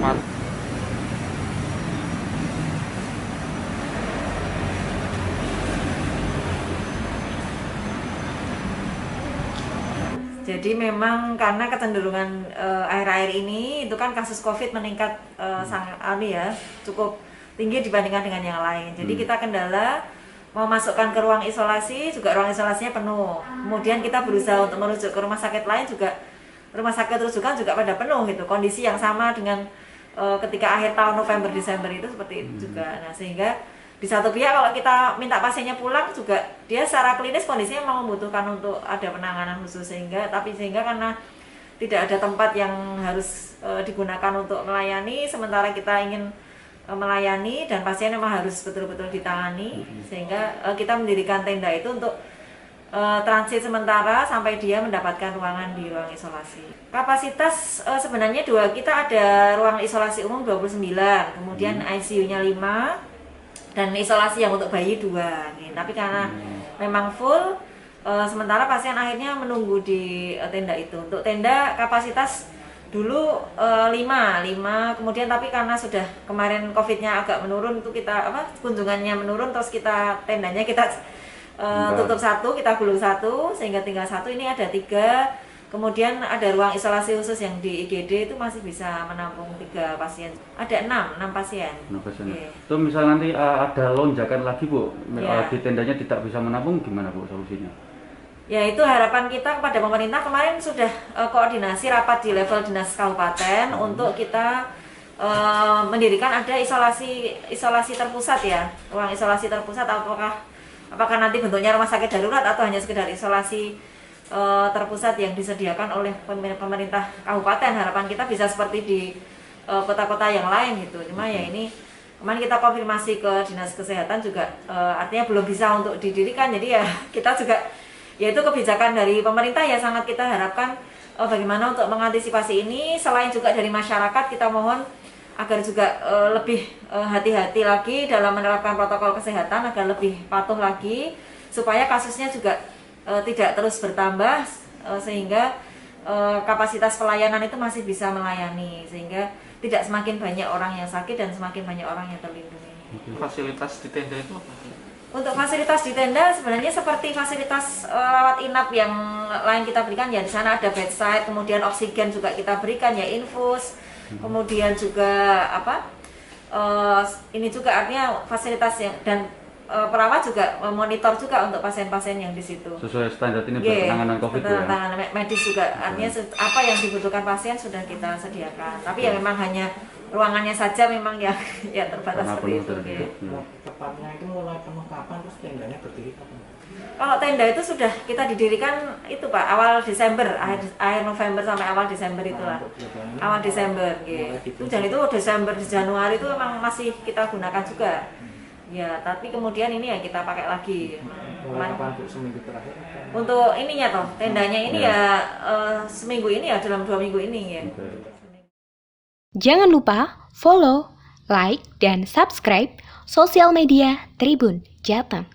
Mas. Jadi memang karena kecenderungan akhir-akhir ini itu kan kasus COVID meningkat sangat cukup tinggi dibandingkan dengan yang lain. Jadi kita kendala mau masukkan ke ruang isolasi juga ruang isolasinya penuh. Kemudian kita berusaha untuk merujuk ke rumah sakit lain juga rumah sakit rujukan juga pada penuh gitu. Kondisi yang sama dengan ketika akhir tahun November Desember itu seperti itu juga. Nah, sehingga di satu pihak kalau kita minta pasiennya pulang juga dia secara klinis kondisinya memang membutuhkan untuk ada penanganan khusus sehingga karena tidak ada tempat yang harus digunakan untuk melayani sementara kita ingin melayani dan pasien memang harus betul-betul ditangani sehingga kita mendirikan tenda itu untuk transit sementara sampai dia mendapatkan ruangan di ruang isolasi. Kapasitas sebenarnya kita ada ruang isolasi umum 29, kemudian ICU-nya 5 dan isolasi yang untuk bayi 2 nih. Tapi karena memang full sementara pasien akhirnya menunggu di tenda itu. Untuk tenda kapasitas dulu 5 kemudian tapi karena sudah kemarin COVID-nya agak menurun itu kita kunjungannya menurun terus tendanya kita tutup 1, kita gulung 1 sehingga tinggal 1, ini ada 3. Kemudian ada ruang isolasi khusus yang di IGD itu masih bisa menampung 3 pasien. Ada 6 pasien. 6 pasien. Okay. Itu misalnya nanti ada lonjakan lagi Bu, Yeah. di tendanya tidak bisa menampung, gimana Bu solusinya? Ya itu harapan kita kepada pemerintah. Kemarin sudah koordinasi rapat di level dinas kabupaten untuk kita mendirikan ada isolasi terpusat ya. Ruang isolasi terpusat apakah nanti bentuknya rumah sakit darurat atau hanya sekedar isolasi terpusat yang disediakan oleh pemerintah kabupaten. Harapan kita bisa seperti di kota-kota yang lain gitu. Cuma ya ini kemarin kita konfirmasi ke dinas kesehatan juga artinya belum bisa untuk didirikan. Jadi ya kita juga yaitu kebijakan dari pemerintah ya sangat kita harapkan bagaimana untuk mengantisipasi ini. Selain juga dari masyarakat kita mohon agar juga lebih hati-hati lagi dalam menerapkan protokol kesehatan agar lebih patuh lagi supaya kasusnya juga tidak terus bertambah sehingga kapasitas pelayanan itu masih bisa melayani sehingga tidak semakin banyak orang yang sakit dan semakin banyak orang yang terlindungi. Fasilitas di tenda itu apa? Untuk fasilitas di tenda sebenarnya seperti fasilitas rawat inap yang lain kita berikan ya, di sana ada bedside, kemudian oksigen juga kita berikan ya, infus, kemudian juga ini juga artinya fasilitas yang dan perawat juga monitor juga untuk pasien-pasien yang di situ. Sesuai standar ini penanganan COVID ya. Penanganan medis juga artinya apa yang dibutuhkan pasien sudah kita sediakan. Tapi ya memang hanya ruangannya saja memang ya terbatas seperti itu. Tepatnya itu mulai penuh kapan, terus tendanya berdiri kapan? Kalau tenda itu sudah kita didirikan itu Pak awal Desember, akhir November sampai awal Desember itulah. Awal Desember, gitu. Dan itu Desember di Januari itu memang masih kita gunakan juga. Ya, tapi kemudian ini ya kita pakai lagi. Seminggu terakhir? Untuk ininya toh, tendanya ini ya seminggu ini ya dalam 2 minggu ini ya. Jangan lupa follow, like, dan subscribe sosial media Tribun Jateng.